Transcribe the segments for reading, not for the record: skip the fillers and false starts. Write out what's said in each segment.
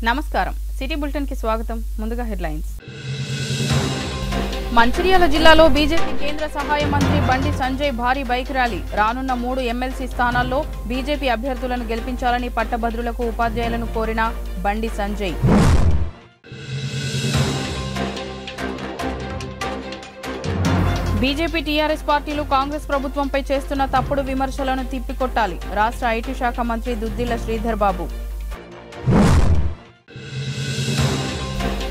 నమస్కారం city bulletin కి స్వాగతం ముందుగా హెడ్లైన్స్ మంచిర్యాల జిల్లాలో బీజేపీ కేంద్ర సహాయ మంత్రి బండి సంజయ్ భారీ బైక్ ర్యాలీ రానున్న 3 ఎమ్మెల్సీ స్థానాల్లో బీజేపీ అభ్యర్థులను గెలిపించాలని పట్టభద్రులకు ఉపాధ్యాయులను కోరిన బండి సంజయ్ బీజేపీ టీఆర్ఎస్ పార్టీలు కాంగ్రెస్ ప్రభుత్వంపై చేస్తున్న తప్పుడు విమర్శలను తిప్పికొట్టాలి రాష్ట్ర ఐటీ శాఖ మంత్రి దుద్దిళ్ల శ్రీధర్ బాబు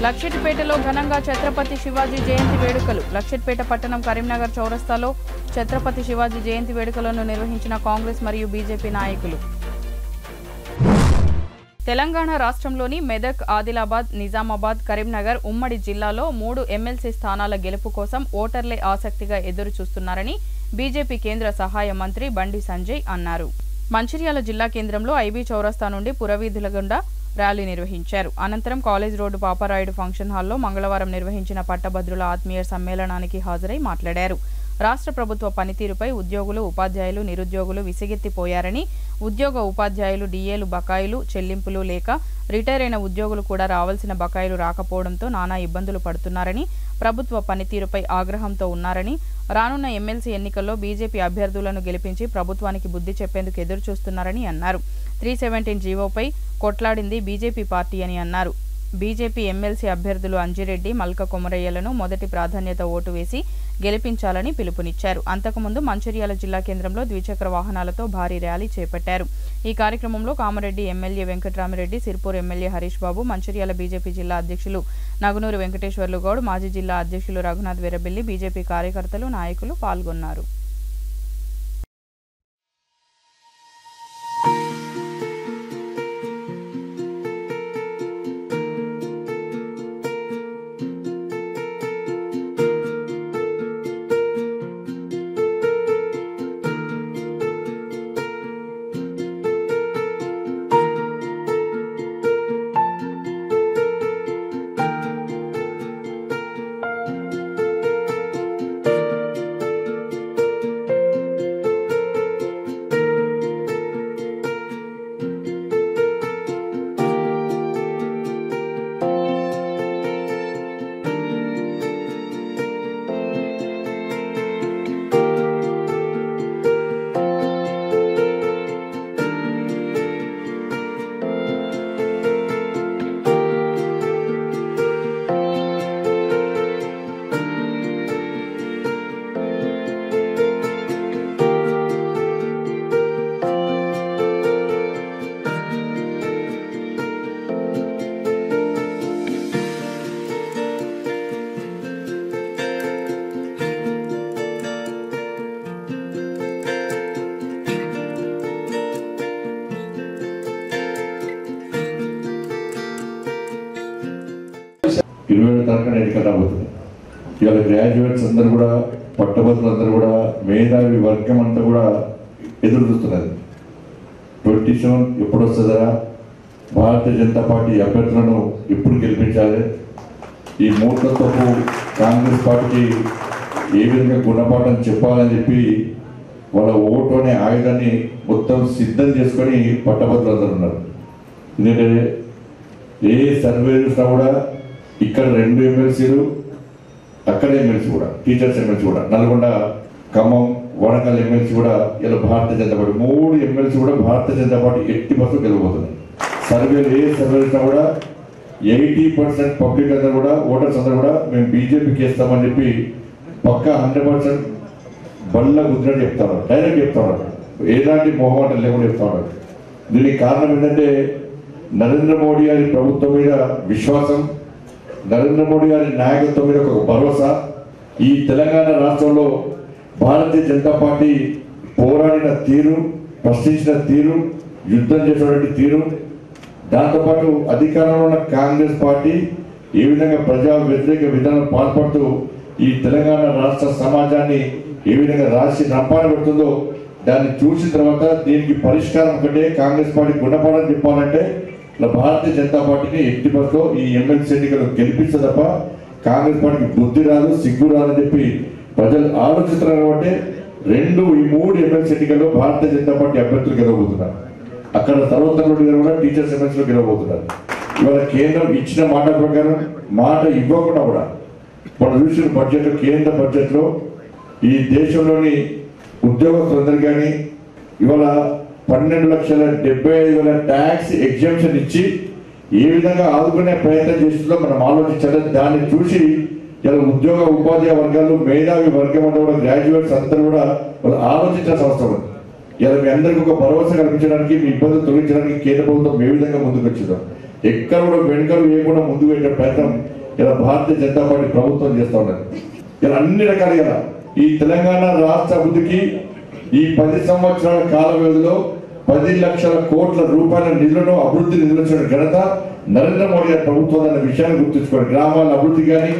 లక్షిట్పేటలో ఘనంగా ఛత్రపతి శివాజీ జయంతి వేడుకలు లక్షిట్పేట పట్టణం కరీంనగర్ చౌరస్తాలో ఛత్రపతి శివాజీ జయంతి వేడుకలను నిర్వహించిన కాంగ్రెస్ మరియు బీజేపీ నాయకులు తెలంగాణ రాష్ట్రంలోని మెదక్ ఆదిలాబాద్ నిజామాబాద్ కరీంనగర్ ఉమ్మడి జిల్లాలో 3 ఎమ్మెల్సీ స్థానాల గెలుపు కోసం ఓటర్లే ఆసక్తిగా ఎదురు చూస్తున్నారని బీజేపీ కేంద్ర సహాయ మంత్రి బండి సంజయ్ అన్నారు మంచిర్యాల జిల్లా కేంద్రంలో ఐబీ చౌరస్తా నుండి పురవీధుల గుండా ర్యాలీ నిర్వహించారు అనంతరం కాలేజ్ రోడ్డు పాపారాయుడు ఫంక్షన్ హాల్లో మంగళవారం నిర్వహించిన పట్టభద్రుల ఆత్మీయ సమ్మేళనానికి హాజరై మాట్లాడారు రాష్ట్ర ప్రభుత్వ పనితీరుపై ఉద్యోగులు ఉపాధ్యాయులు నిరుద్యోగులు విసిగెత్తిపోయారని ఉద్యోగ ఉపాధ్యాయులు డిఏలు బకాయిలు చెల్లింపులు లేక రిటైర్ అయిన ఉద్యోగులు కూడా రావాల్సిన బకాయిలు రాకపోవడంతో నానా ఇబ్బందులు పడుతున్నారని ప్రభుత్వ పనితీరుపై ఆగ్రహంతో ఉన్నారని రానున్న ఎమ్మెల్సీ ఎన్నికల్లో బీజేపీ అభ్యర్థులను గెలిపించి ప్రభుత్వానికి బుద్ధి చెప్పేందుకు ఎదురు చూస్తున్నారని అన్నారు 317 జీవోపై కొట్లాడింది బీజేపీ పార్టీ అని అన్నారు బీజేపీ ఎమ్మెల్సీ అభ్యర్థులు అంజిరెడ్డి మల్క కొమరయ్యలను మొదటి ప్రాధాన్యత ఓటు వేసి గెలిపించాలని పిలుపునిచ్చారు అంతకుముందు మంచిర్యాల జిల్లా కేంద్రంలో ద్విచక్ర వాహనాలతో భారీ ర్యాలీ చేపట్టారు ఈ కార్యక్రమంలో కామారెడ్డి ఎమ్మెల్యే వెంకట్రామిరెడ్డి సిర్పూర్ ఎమ్మెల్యే హరీష్ బాబు మంచిర్యాల బీజేపీ జిల్లా అధ్యక్షులు నగునూరు వెంకటేశ్వర్లు గౌడ్ మాజీ జిల్లా అధ్యక్షులు రఘునాథ్ వీరబెల్లి బీజేపీ కార్యకర్తలు నాయకులు పాల్గొన్నారు ఎన్నికలు రాబోతుంది ఇవాళ గ్రాడ్యుయేట్స్ అందరూ కూడా పట్టభద్రులందరూ కూడా మేధావి వర్గం అంతా కూడా ఎదురు చూస్తున్నది 27 ఎప్పుడు వస్తుందా భారతీయ జనతా పార్టీ అభ్యర్థులను ఎప్పుడు గెలిపించాలి ఈ మూర్ఖత్వపు కాంగ్రెస్ పార్టీకి ఏ విధంగా గుణపాఠం చెప్పాలని చెప్పి వాళ్ళ ఓటు అనే ఆయుధాన్ని మొత్తం సిద్ధం చేసుకొని పట్టభద్రులందరూ ఉన్నారు ఎందుకంటే ఏ సర్వే చూసినా కూడా ఇక్కడ 2 ఎమ్మెల్సీలు అక్కడ ఎమ్మెల్సీ కూడా టీచర్స్ ఎమ్మెల్సీ కూడా నల్గొండ ఖమ్మం వరంగల్ ఎమ్మెల్సీ కూడా ఇలా భారతీయ జనతా పార్టీ 3 ఎమ్మెల్సీ కూడా భారతీయ జనతా పార్టీ 80% గెలవబోతుంది సర్వేలు ఏ సర్వే ఇచ్చినా కూడా 80% పబ్లిక్ అందరూ కూడా ఓటర్స్ అందరూ కూడా మేము బీజేపీకి వేస్తామని చెప్పి పక్కా 100% బల్ల గుద్దినట్టు చెప్తారు డైరెక్ట్ చెప్తారు ఎలాంటి మొహమాటం లేకుండా చెప్తారు దీనికి కారణం ఏంటంటే నరేంద్ర మోడీ గారి ప్రభుత్వం మీద విశ్వాసం నరేంద్ర మోడీ గారి నాయకత్వం మీద ఒక భరోసా ఈ తెలంగాణ రాష్ట్రంలో భారతీయ జనతా పార్టీ పోరాడిన తీరు ప్రశ్నించిన తీరు యుద్ధం చేసినటువంటి తీరు దాంతోపాటు అధికారంలో ఉన్న కాంగ్రెస్ పార్టీ ఏ విధంగా ప్రజా వ్యతిరేక విధానం పాల్పడుతూ ఈ తెలంగాణ రాష్ట్ర సమాజాన్ని ఏ విధంగా రాసి రంపాన పెడుతుందో దాన్ని చూసిన తర్వాత దీనికి పరిష్కారం ఒకటే కాంగ్రెస్ పార్టీ గుణపాఠం చెప్పాలంటే భారతీయ జనతా పార్టీని 80% ఈ ఎమ్మెల్సీ ఎన్నికలు గెలిపిస్తే తప్ప కాంగ్రెస్ పార్టీకి బుద్ధి రాదు సిగ్గు రాదని చెప్పి ప్రజలు ఆలోచిస్తున్నారు కాబట్టి ఈ 3 ఎమ్మెల్సీ ఎన్నికల్లో భారతీయ జనతా పార్టీ అభ్యర్థులు గెలవబోతున్నారు అక్కడ సర్వోత్తమ రెడ్డి గారు కూడా టీచర్స్ ఎమ్మెల్సీలో గెలవబోతున్నారు ఇవాళ కేంద్రం ఇచ్చిన మాట ప్రకారం మాట ఇవ్వకుండా కూడా మనం చూసిన బడ్జెట్ కేంద్ర బడ్జెట్లో ఈ దేశంలోని ఉద్యోగస్తులందరూ కానీ ఇవాళ 12,75,000 ట్యాక్స్ ఎగ్జామ్షన్ ఇచ్చి ఏ విధంగా ఆదుకునే ప్రయత్నం చేస్తుందో మనం ఆలోచించాలి. దాన్ని చూసి ఇలా ఉద్యోగ ఉపాధ్యాయ వర్గాలు మేధావి వర్గం అంతా కూడా గ్రాడ్యుయేట్స్ అందరూ కూడా వాళ్ళు ఆలోచించాల్సిన అవసరం ఉంది. ఇలా మీ అందరికీ ఒక భరోసా కల్పించడానికి మీ ఇబ్బందులు తొలగించడానికి కేంద్ర ప్రభుత్వం ఏ విధంగా ముందుకు వచ్చిందో ఎక్కడ కూడా వెనుకలు వేయకుండా ముందుకు వెళ్ళే ప్రయత్నం ఇలా భారతీయ జనతా పార్టీ ప్రభుత్వం చేస్తూ ఉన్నది. ఇలా అన్ని రకాలుగా ఈ తెలంగాణ రాష్ట్ర అభివృద్ధికి ఈ 10 సంవత్సరాల కాల వ్యవధిలో 10 లక్షల కోట్ల రూపాయల నిధులను అభివృద్ధి నిధులు ఘనత నరేంద్ర మోడీ గారి ప్రభుత్వం అనే విషయాన్ని గుర్తుంచుకోండి. గ్రామాల అభివృద్ధి కానీ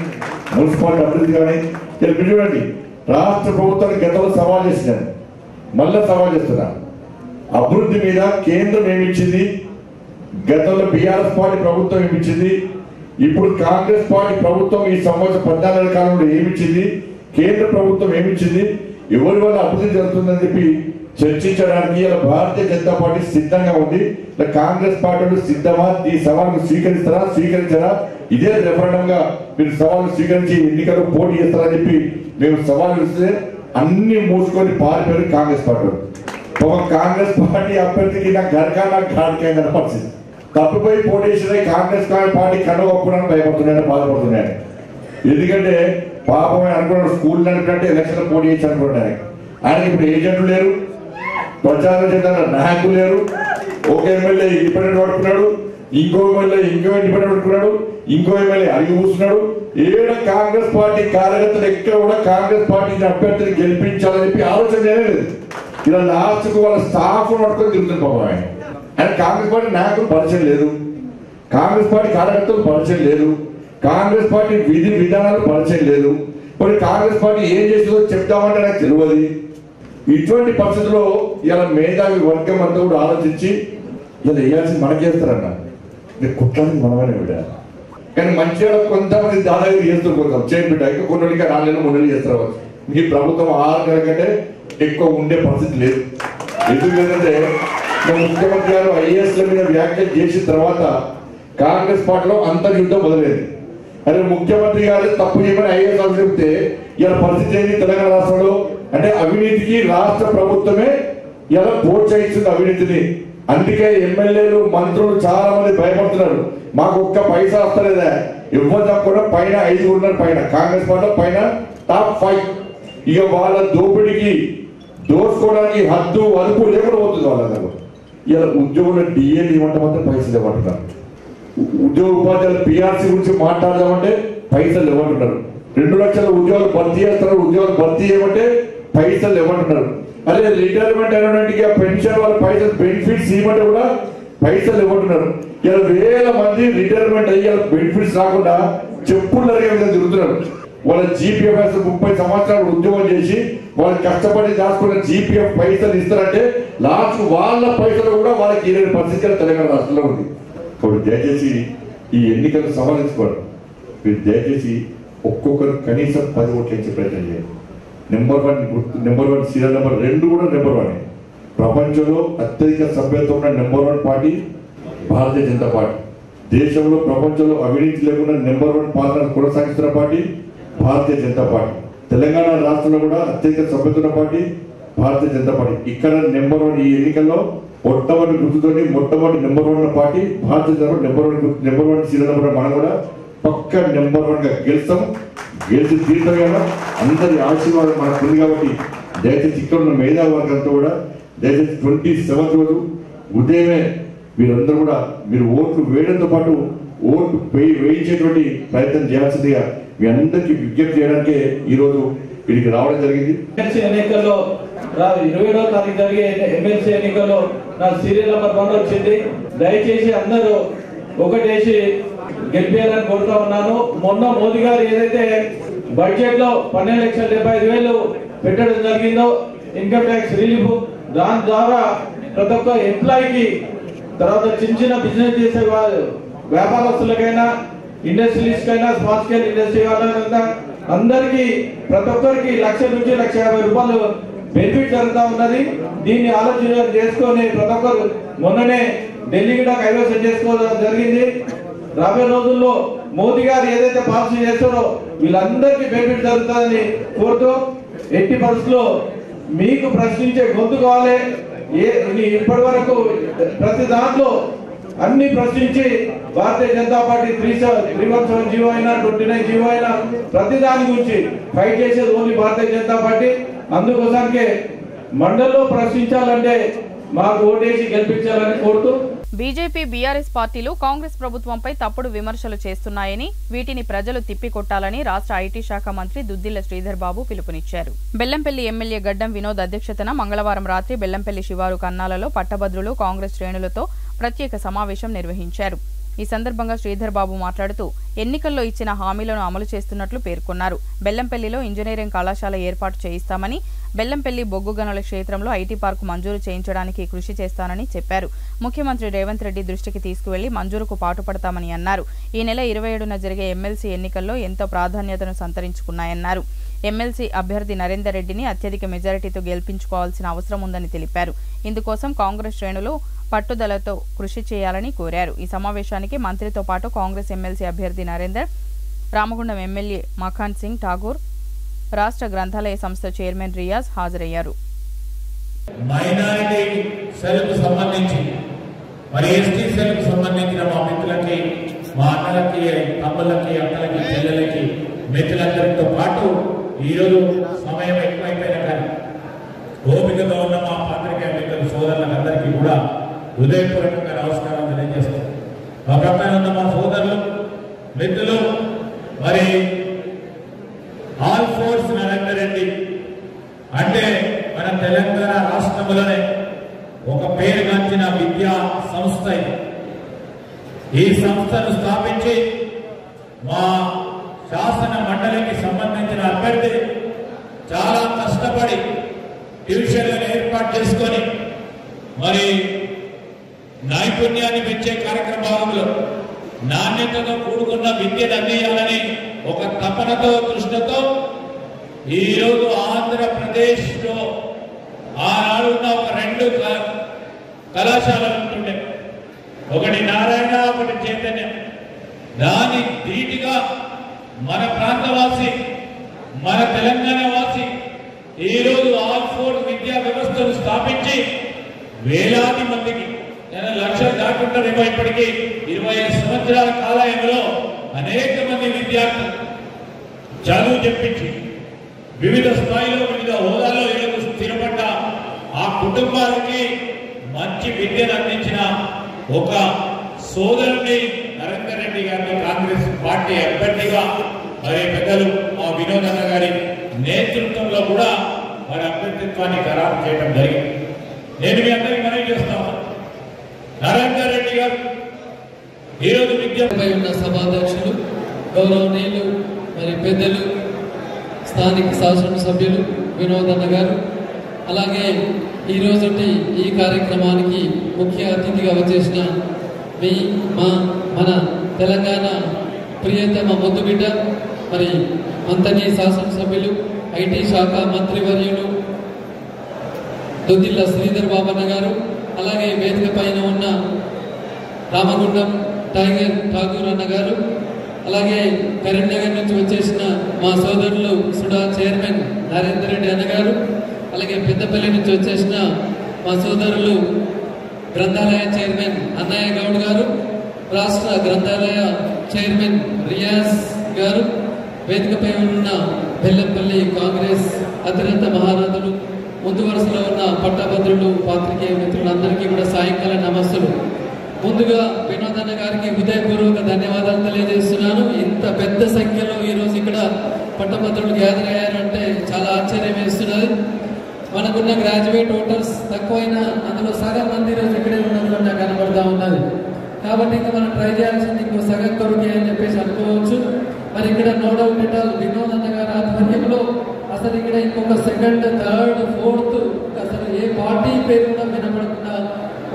మున్సిపాలిటీ అభివృద్ధి కానీ చూడండి. రాష్ట్ర ప్రభుత్వానికి గతంలో సవాల్ చేసినాను, మళ్ళా సవాల్ చేస్తున్నా. అభివృద్ధి మీద కేంద్రం ఏమిచ్చింది, గతంలో బీఆర్ఎస్ పార్టీ ప్రభుత్వం ఏమిచ్చింది, ఇప్పుడు కాంగ్రెస్ పార్టీ ప్రభుత్వం ఈ సంవత్సరం 14 కాలంలో ఏమిచ్చింది, కేంద్ర ప్రభుత్వం ఏమిచ్చింది, ఎవరి వల్ల అభివృద్ధి జరుగుతుందని చెప్పి చర్చించడానికి ఇలా భారతీయ జనతా పార్టీ సిద్ధంగా ఉంది. కాంగ్రెస్ పార్టీలు సిద్ధమా, ఈ సవాల్ను స్వీకరించారా, ఇదే రెఫరెండంగా మీరు సవాలు స్వీకరించి ఎన్నికలు పోటీ చేస్తారని చెప్పి మేము సవాలు ఇస్తే అన్ని మూసుకొని పారిపోయారు కాంగ్రెస్ పార్టీ. ఒక కాంగ్రెస్ పార్టీ అభ్యర్థికి నా గర్కానా ఘాట్కైన పరిస్థితి తప్పిపోయి పోటీ చేసిన కాంగ్రెస్ పార్టీ కనుగొప్పడానికి భయపడుతున్నాయని బాధపడుతున్నాయని. ఎందుకంటే పాపమే అనుకున్నాడు, స్కూల్ నడిపినట్టు ఎలక్షన్ పోటీ చేసి అనుకుంటున్నాయి. ఆయనకి ఇప్పుడు ఏజెంట్లు లేరు, ప్రచారం చేయడానికి నాయకులు లేరు. ఒక ఎమ్మెల్యే ఇండిపెండెంట్ పడుతున్నాడు, ఇంకో ఎమ్మెల్యే ఇండిపెండెంట్ పడుతున్నాడు, ఇంకో ఎమ్మెల్యే అడిగి కూర్చున్నాడు. ఏడ కాంగ్రెస్ పార్టీ కార్యకర్తలు ఎక్కడ కూడా కాంగ్రెస్ పార్టీ అభ్యర్థిని గెలిపించాలని చెప్పి ఆలోచన చేయలేదు. ఇలా లాస్ట్ కు వాళ్ళ స్టాఫ్ పట్టుకొని తిరుగుతుంది పాపం. ఆయన కాంగ్రెస్ పార్టీ నాయకులు పరిచయం లేదు, కాంగ్రెస్ పార్టీ కార్యకర్తలు పరిచయం లేదు, కాంగ్రెస్ పార్టీ విధి విధానాలు పరిచయం లేదు. మరి కాంగ్రెస్ పార్టీ ఏం చేస్తుందో చెప్తామంటే నాకు తెలియదు. ఇటువంటి పరిస్థితుల్లో ఇలా మేధావి వర్గం అంతా కూడా ఆలోచించి ఇలా వేయాల్సింది మనకేస్తారన్న, కుట్రానికి మనమనే బిడ్డ. కానీ మంచిగా కొంతమంది దాదాపు చేస్తారు, కొంత చేయండి బిడ్డ, ఇంకా కొన్ని 4 నెలలు 3 నెలలు చేస్తారు. మీ ప్రభుత్వం 6 నెలల కంటే ఎక్కువ ఉండే పరిస్థితి లేదు. ఎందుకంటే ముఖ్యమంత్రి గారు ఐఏఎస్ల మీద వ్యాఖ్యలు చేసిన తర్వాత కాంగ్రెస్ పార్టీలో అంతర్యుద్ధం మొదలైంది. అదే ముఖ్యమంత్రి గారు తప్పు చేయమని ఐఏఎస్ అని చెప్తే ఇలా పరిస్థితి ఏంటి తెలంగాణ రాష్ట్రంలో అంటే అవినీతికి రాష్ట్ర ప్రభుత్వమే ఇలా ప్రోత్సహిస్తుంది అవినీతిని. అందుకే ఎమ్మెల్యేలు మంత్రులు చాలా మంది భయపడుతున్నారు, మాకు ఒక్క పైసా వస్తలేదా, ఇవ్వడం కూడా పైన 5 ఉన్నారు, పైన కాంగ్రెస్ పార్టీ పైన టాప్ 5. ఇక వాళ్ళ దోపిడికి దోసుకోవడానికి హద్దు అదుపు లేకుండా పోతుంది వాళ్ళందరూ. ఇలా ఉద్యోగుల డిఎల్ ఇవ్వటం అంటే పైసలు ఇవ్వమంటున్నారు, ఉద్యోగ ఉపాధ్యాయులు పిఆర్సీ గురించి మాట్లాడదామంటే పైసలు ఇవ్వమంటున్నారు, 2 లక్షల ఉద్యోగాలు భర్తీ చేస్తారు, ఉద్యోగాలు భర్తీ చేయమంటే పైసలు ఇవ్వమంటున్నారు. అదే రిటైర్మెంట్ అయినటువంటి పెన్షన్ వాళ్ళ పైసలు బెనిఫిట్స్ ఇవ్వమంటే కూడా పైసలు ఇవ్వమంటున్నారు. ఇలా వేల మంది రిటైర్మెంట్ అయ్యి బెనిఫిట్స్ రాకుండా చెప్పులు జరిగే విధంగా తిరుగుతున్నారు. వాళ్ళ జీపీఎఫ్ 30 సంవత్సరాలు ఉద్యోగం చేసి వాళ్ళు కష్టపడి దాచుకున్న జీపీఎఫ్ పైసలు ఇస్తారంటే లాస్ట్ వాళ్ళ పైసలు కూడా వాళ్ళకి ఇరవై పరిస్థితులు తెలంగాణ రాష్ట్రంలో ఉంది. కాబట్టి దయచేసి ఈ ఎన్నికలు సవాలించుకోండి. మీరు దయచేసి ఒక్కొక్కరు కనీసం 10 ఓట్లు ఇచ్చే ప్రయత్నం చేయండి. నెంబర్ 1 సీరియల్ నెంబర్ 2 కూడా నెంబర్ 1. ప్రపంచంలో అత్యధిక సభ్యత్వం ఉన్న నెంబర్ 1 పార్టీ భారతీయ జనతా పార్టీ. దేశంలో ప్రపంచంలో అవినీతి లేకుండా నెంబర్ 1 పాలన కొనసాగిస్తున్న పార్టీ భారతీయ జనతా పార్టీ. తెలంగాణ రాష్ట్రంలో కూడా అత్యధిక సభ్యత్వ పార్టీ భారతీయ జనతా పార్టీ. ఇక్కడ నెంబర్ 1 ఈ ఎన్నికల్లో మొట్టమొదటి గుర్తుతోటి మొట్టమొదటి number 1 party Bharatiya Janata Party. Number 1 serial number మనం కూడా పక్క నెంబర్ 1 గా గెలుస్తాం. గెలిచి తీర్థంగా అందరి ఆశీర్వాదం మనకు ఉంది. కాబట్టి దయచేసి ఇక్కడ ఉన్న మేధావి వర్గంతో కూడా దయచేసి 27th రోజు ఉదయమే మీరందరూ కూడా మీరు ఓట్లు వేయడంతో పాటు ఓటు వేయించేటువంటి ప్రయత్నం చేయాల్సిందిగా మీ అందరికీ విజ్ఞప్తి చేయడానికే ఈరోజు వీడికి రావడం జరిగింది. ఎన్నికల్లో 27వ తారీఖు జరిగే ఎమ్మెల్సీ ఎన్నికల్లో నా సీరియల్ నెంబర్ 1 వచ్చింది. దయచేసి అందరూ ఒకటేసి గెలిపేయాలని కోరుతా ఉన్నాను. మొన్న మోదీ గారు ఏదైతే బడ్జెట్ లో 12,75,000 పెట్టడం జరిగిందో ఇన్కమ్ ట్యాక్స్ రిలీఫ్, దాని ద్వారా ప్రతి ఒక్క ఎంప్లాయీకి, తర్వాత చిన్న బిజినెస్ చేసే వ్యాపారస్తులకైనా, ఇండస్ట్రియలిస్ట్ అయినా, స్మాల్ స్కేల్ ఇండస్ట్రీ వాళ్ళైనా అందరికీ ప్రతి ఒక్కరికి 1,00,000 నుంచి 1,50,000 రూపాయలు బెనిఫిట్ జరుగుతూ ఉన్నది. దీన్ని ఆలోచన చేసుకొని ప్రతి ఒక్కరు మొన్ననే ఢిల్లీ కూడా కైవసం చేసుకోవడం జరిగింది. రాబోయే రోజుల్లో మోదీ గారు ఏదైతే పాలసీ చేస్తారో వీళ్ళందరికీ బెనిఫిట్ జరుగుతుందని కోరుతూ ఎట్టి పరిస్థితుల్లో మీకు ప్రశ్నించే గొంతు కావాలి. ఇప్పటి వరకు ప్రతి దాంట్లో అన్ని ప్రశ్నించి భారతీయ జనతా పార్టీ 317 జీవో అయినా 29 జీవో అయినా ప్రతి దాని గురించి ఫైట్ చేసేది ఓన్లీ భారతీయ జనతా పార్టీ. అందుకోసానికే మండలిలో ప్రశ్నించాలంటే మాకు ఓటేసి గెలిపించాలని కోరుతూ బీజేపీ బీఆర్ఎస్ పార్టీలు కాంగ్రెస్ ప్రభుత్వంపై తప్పుడు విమర్శలు చేస్తున్నాయని, వీటిని ప్రజలు తిప్పికొట్టాలని రాష్ట్ర ఐటీ శాఖ మంత్రి దుద్దిళ్ల శ్రీధర్ బాబు పిలుపునిచ్చారు. బెల్లంపల్లి ఎమ్మెల్యే గడ్డం వినోద్ అధ్యక్షతన మంగళవారం రాత్రి బెల్లంపల్లి శివారు కన్నాలలో పట్టభద్రులు కాంగ్రెస్ శ్రేణులతో ప్రత్యేక సమావేశం నిర్వహించారు. ఈ సందర్భంగా శ్రీధర్ బాబు మాట్లాడుతూ ఎన్నికల్లో ఇచ్చిన హామీలను అమలు చేస్తున్నట్లు పేర్కొన్నారు. బెల్లంపల్లిలో ఇంజనీరింగ్ కళాశాల ఏర్పాటు చేయిస్తామని, బెల్లంపల్లి బొగ్గు గనుల క్షేత్రంలో ఐటీ పార్కు మంజూరు చేయించడానికి కృషి చేస్తానని చెప్పారు. ముఖ్యమంత్రి రేవంత్ రెడ్డి దృష్టికి తీసుకువెళ్లి మంజూరుకు పాటుపడతామని అన్నారు. ఈ నెల 27న జరిగే ఎమ్మెల్సీ ఎన్నికల్లో ఎంతో ప్రాధాన్యతను సంతరించుకున్నాయన్నారు. ఎమ్మెల్సీ అభ్యర్థి నరేందర్ రెడ్డిని అత్యధిక మెజారిటీతో గెలిపించుకోవాల్సిన అవసరం ఉందని తెలిపారు. ఇందుకోసం కాంగ్రెస్ శ్రేణులు పట్టుదలతో కృషి చేయాలని కోరారు. ఈ సమావేశానికి మంత్రితో పాటు కాంగ్రెస్ ఎమ్మెల్సీ అభ్యర్థి నరేందర్, రామగుండం ఎమ్మెల్యే మఖాన్ సింగ్ ఠాగూర్, రాష్ట్ర గ్రంథాలయ సంస్థ చైర్మన్ రియాజ్ హాజరయ్యారు. మైనారిటీ సెల్కు సంబంధించి మరి ఎస్టీ సెల్కు సంబంధించిన మా మిత్రులకి, మా అన్నలకి, తమ్ములకి, అక్కలకి, చెల్లెలకి, మిత్రులందరితో పాటు ఈరోజు సమయం ఎక్కువైపోయినా కానీ ఓపికగా ఉన్న మా పాత్రికేయ మిత్రుల సోదరులందరికీ కూడా హృదయపూర్వకంగా నమస్కారం తెలియజేస్తాం. మా పక్కన ఉన్న మా సోదరులు మిత్రులు మరి ఆల్ ఫోర్స్ నరేందర్ రెడ్డి అంటే మన తెలంగాణ రాష్ట్రంలోనే ఒక పేరుగాంచిన విద్యా సంస్థ. ఈ సంస్థను స్థాపించి మా శాసన మండలికి సంబంధించిన అభ్యర్థి చాలా కష్టపడి ట్యూషన్లను ఏర్పాటు చేసుకొని మరి నైపుణ్యాన్ని పెంచే కార్యక్రమాలలో నాణ్యతతో కూడుకున్న విద్యను అందించాలని ఒక తపనతో, తృష్ణతో ఈరోజు ఆంధ్రప్రదేశ్లో ఆనాడున్న ఒక 2 కళాశాలలు ఉంటుండే, ఒకటి నారాయణ, ఒకటి చైతన్యం. దాని ధీటుగా మన ప్రాంతవాసి, మన తెలంగాణ వాసి ఈరోజు ఆల్ ఫోర్స్ విద్యా వ్యవస్థను స్థాపించి వేలాది మందికి, లక్షలు దాటుకుంటారేమో ఇప్పటికీ, 25 సంవత్సరాల కాలంలో అనేక మంది విద్యార్థులు చదువు చెప్పించి వివిధ స్థాయిలో, వివిధ హోదాల్లో ఈరోజు స్థిరపడ్డ ఆ కుటుంబాలకి మంచి విద్యను అందించిన ఒక సోదరుని నరేందర్ రెడ్డి గారిని కాంగ్రెస్ పార్టీ అభ్యర్థిగా మరి పెద్దలు మా వినోద్ అన్న గారి నేతృత్వంలో కూడా మరి అభ్యర్థిత్వాన్ని ఖరారు చేయడం జరిగింది. నేను మీ అందరికీ మనవి చేస్తాను, నరేందర్ రెడ్డి గారు ఈరోజు విద్యపై ఉన్న సభాధ్యక్షులు, గౌరవనీయులు మరి పెద్దలు, స్థానిక శాసనసభ్యులు వినోద్ అన్న గారు, అలాగే ఈరోజు ఈ కార్యక్రమానికి ముఖ్య అతిథిగా వచ్చేసిన మన తెలంగాణ ప్రియతమ ముద్దుబిడ్డ మరి మంతని శాసనసభ్యులు, ఐటీ శాఖ మంత్రివర్యులు దుద్దిళ్ల శ్రీధర్ బాబన్న గారు, అలాగే వేదిక పైన ఉన్న రామగుండం ఠాగూర్ అన్న గారు, అలాగే కరీంనగర్ నుంచి వచ్చేసిన మా సోదరులు సుడా చైర్మన్ నరేందర్ రెడ్డి అన్న గారు, అలాగే పెద్దపల్లి నుంచి వచ్చేసిన మా సోదరులు గ్రంథాలయ చైర్మన్ అన్నయ్య గౌడ్ గారు, రాష్ట్ర గ్రంథాలయ చైర్మన్ రియాజ్ గారు, వేదికపై ఉన్న బెల్లంపల్లి కాంగ్రెస్ అతిరథ మహారథులు, ముందు వరుసలో ఉన్న పట్టభద్రులు, పాత్రికేయ మిత్రులందరికీ కూడా సాయంకాల నమస్సులు. ముందుగా వినోద్ అన్న గారికి హృదయపూర్వక ధన్యవాదాలు తెలియజేస్తున్నాను. ఇంత పెద్ద సంఖ్యలో ఈరోజు ఇక్కడ పట్టభద్రులు గ్యాదర్ అయ్యారంటే చాలా ఆశ్చర్యం వేస్తున్నది. మనకున్న గ్రాడ్యుయేట్ ఓటర్స్ తక్కువైనా అందులో సగం మంది ఈరోజు ఇక్కడే ఉన్నట్లు నాకు కనబడతా ఉన్నది. కాబట్టి ఇంకా మనం ట్రై చేయాల్సింది ఇంకో సగం కొరకే అని చెప్పేసి అనుకోవచ్చు. మరి ఇక్కడ no doubt at all Vinod అన్న గారి ఆధ్వర్యంలో అసలు ఇక్కడ ఇంకొక సెకండ్, థర్డ్, ఫోర్త్ అసలు ఏ పార్టీ పేరు కూడా వినపడకుండా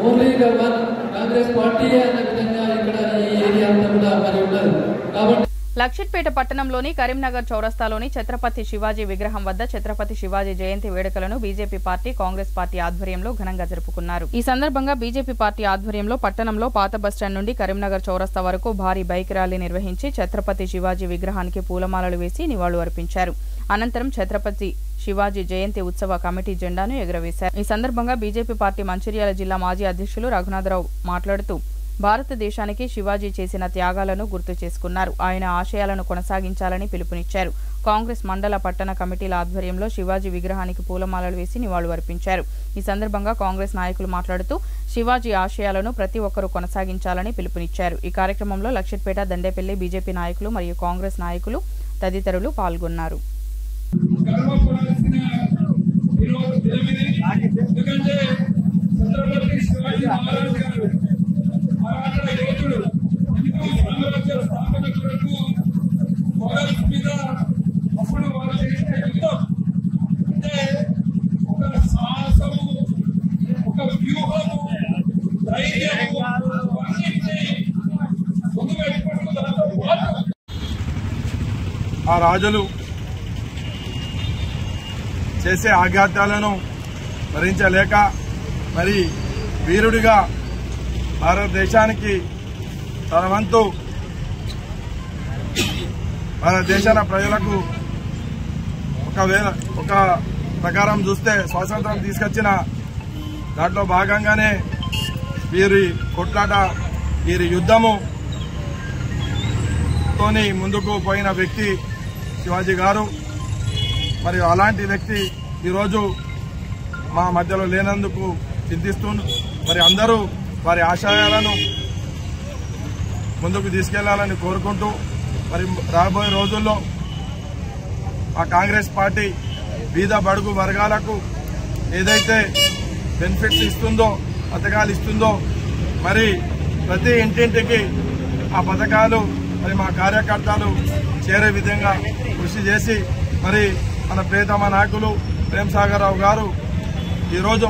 ఓన్లీ వన్ కాంగ్రెస్ పార్టీ అన్న విధంగా ఇక్కడ ఈ ఏరియా అంతా కూడా మరి ఉండదు. కాబట్టి లక్షిట్పేట పట్టణంలోని కరీంనగర్ చౌరస్తాలోని ఛత్రపతి శివాజీ విగ్రహం వద్ద ఛత్రపతి శివాజీ జయంతి వేడుకలను బీజేపీ పార్టీ కాంగ్రెస్ పార్టీ ఆధ్వర్యంలో ఘనంగా జరుపుకున్నారు. ఈ సందర్భంగా బీజేపీ పార్టీ ఆధ్వర్యంలో పట్టణంలో పాత బస్టాండ్ నుండి కరీంనగర్ చౌరస్తా వరకు భారీ బైక్ ర్యాలీ నిర్వహించి ఛత్రపతి శివాజీ విగ్రహానికి పూలమాలలు వేసి నివాళులు అర్పించారు. అనంతరం ఛత్రపతి శివాజీ జయంతి ఉత్సవ కమిటీ జెండాను ఎగురవేశారు. ఈ సందర్భంగా బీజేపీ పార్టీ మంచిర్యాల జిల్లా మాజీ అధ్యక్షులు రఘునాథరావు మాట్లాడుతూ భారతదేశానికి శివాజీ చేసిన త్యాగాలను గుర్తు చేసుకున్నారు. ఆయన ఆశయాలను కొనసాగించాలని పిలుపునిచ్చారు. కాంగ్రెస్ మండల పట్టణ కమిటీల ఆధ్వర్యంలో శివాజీ విగ్రహానికి పూలమాలలు వేసి నివాళులు అర్పించారు. ఈ సందర్భంగా కాంగ్రెస్ నాయకులు మాట్లాడుతూ శివాజీ ఆశయాలను ప్రతి ఒక్కరూ కొనసాగించాలని పిలుపునిచ్చారు. ఈ కార్యక్రమంలో లక్షిట్పేట, దండేపల్లి బీజేపీ నాయకులు మరియు కాంగ్రెస్ నాయకులు తదితరులు పాల్గొన్నారు. అప్పుడు వాళ్ళు చేసిన యుద్ధం అంటే ఒక సాహసము, ఒక వ్యూహము, ధైర్యము ముందు పెట్టుకుంటూ దాంతో పాటు ఆ రాజులు చేసే ఆఘాతాలను భరించలేక మరి వీరుడిగా భారతదేశానికి తన వంతు మన దేశాల ప్రజలకు ఒక ప్రకారం చూస్తే స్వాతంత్రం తీసుకొచ్చిన దాంట్లో భాగంగానే వీరి కొట్లాట, వీరి యుద్ధము తోని ముందుకు పోయిన వ్యక్తి శివాజీ గారు. మరి అలాంటి వ్యక్తి ఈరోజు మా మధ్యలో లేనందుకు చింతిస్తూ మరి అందరూ వారి ఆశయాలను ముందుకు తీసుకెళ్లాలని కోరుకుంటూ మరి రాబోయే రోజుల్లో ఆ కాంగ్రెస్ పార్టీ బీద బడుగు వర్గాలకు ఏదైతే బెనిఫిట్స్ ఇస్తుందో, పథకాలు ఇస్తుందో మరి ప్రతి ఇంటింటికి ఆ పథకాలు మరి మా కార్యకర్తలు చేరే విధంగా కృషి చేసి మరి మన ప్రియతమ నాయకులు ప్రేమ్సాగర్ రావు గారు ఈరోజు